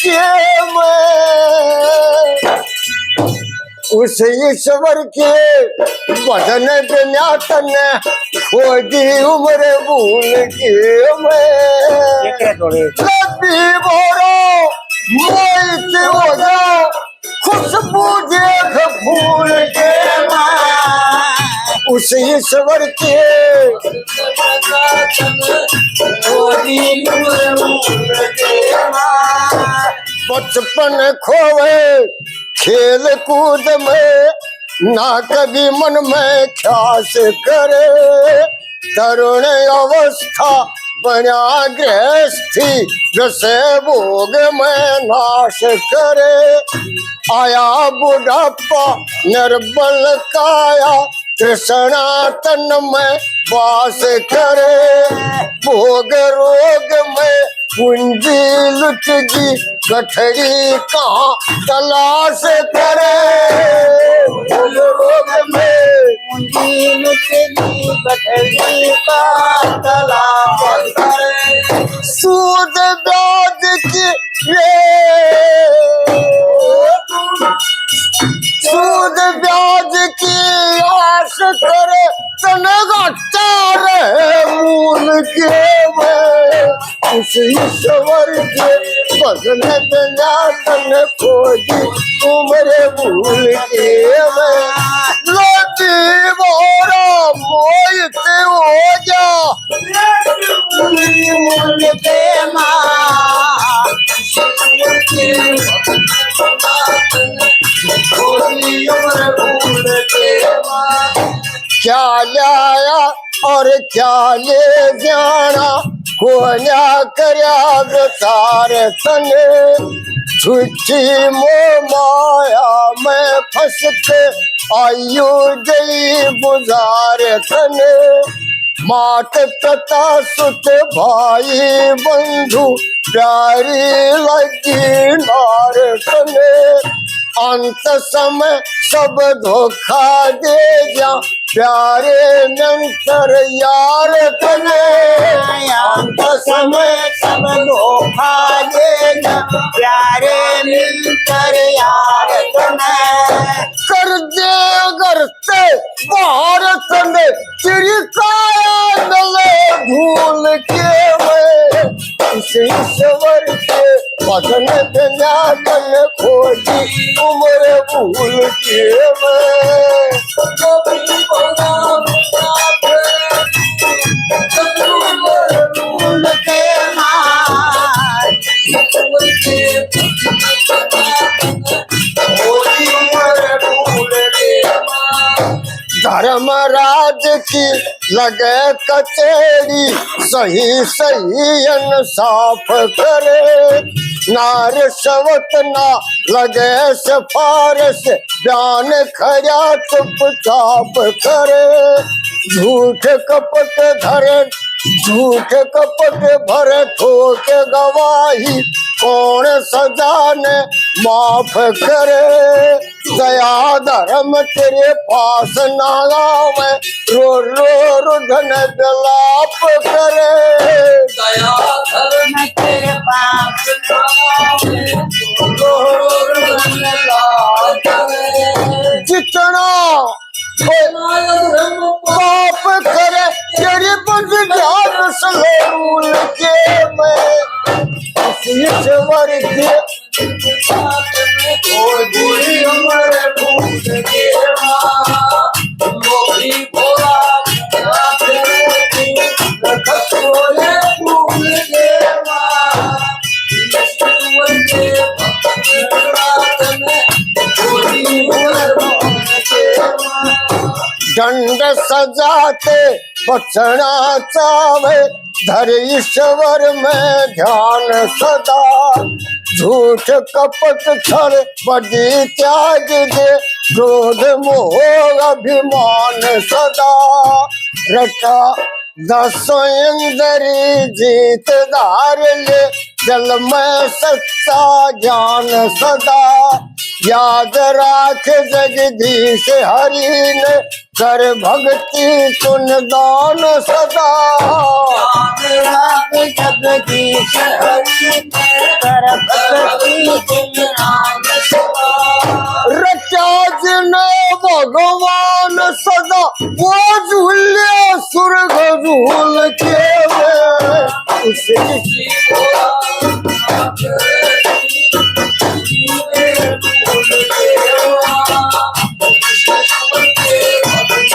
के मैं उस ईश्वर के बदन बिना तन खोजी उम्र भूल के मैं लबी भोरो मोहित हो जाओ खुशबू देख फूल के उस ईश्वर के बचपन खोवे खेल कूद में ना कभी मन में ख्यास करे तरुण अवस्था बना गृहस्थी जैसे भोग में नाश करे आया बुढ़ापा निर्बल काया तृष्णा तन में वास करे भोग रोग में पूंजी लुटगी गठरी कहाँ तलाश करे रोग में पूंजी लुटगी गठरी का तलाश करे सूद ब्याज की सूद ब्याज की आश करे तनगा चार मूल के में उस ईश्वर के बदन बिना तन खोजी उम्र भूल के मैं लती मोरा मोहित हो जा मूल के क्या लाया और क्या ले जाना कोन्या कर्या सारे तने झूठी मोह माया में फंस के आयु गई गुजारे तने मात पिता सुत भाई बंधु प्यारी लगी नार तने अंत समय सब धोखा दे जा प्यारे नंतर यार तने अंत समय सब धोखा दे जा प्यारे नंतर यार तने कर दे करते बाहर तने तेरी काया नले भूल के मैं इस ईश्वर के बदन बिना तन खोजी उम्र भूल के मैं भूल के धर्मराज की लगे कचेरी सही सही इंसाफ करे नार शवत ना लगे सिफारिश बयान खरा चुपचाप करे झूठ कपट धरे झूठ कपट भरे ठोक गवाही कौन सजा ने माफ करे दया धर्म तेरे पास ना आवे रो रो रुधन विलाप करे दया धर्म तेरे पास ना आवे रो रो रुधन विलाप करे जितना पाप करे तेरी बुझ ध्यान सलूल के मैं ईश्वर के बुरी उम्र भूल के मोही भोला भूल दंड सजाते बचना चावे धर ईश्वर में ध्यान सदा झूठ कपट छल बड़ी त्याग दे क्रोध मोह अभिमान सदा रटा दसों इंद्री जीत धार ले जल में सच्चा ज्ञान सदा याद राख जगदीश हरि ने कर भक्ति सुन दान सदा याद राख जगदीश हरि ने कर भक्ति इसकी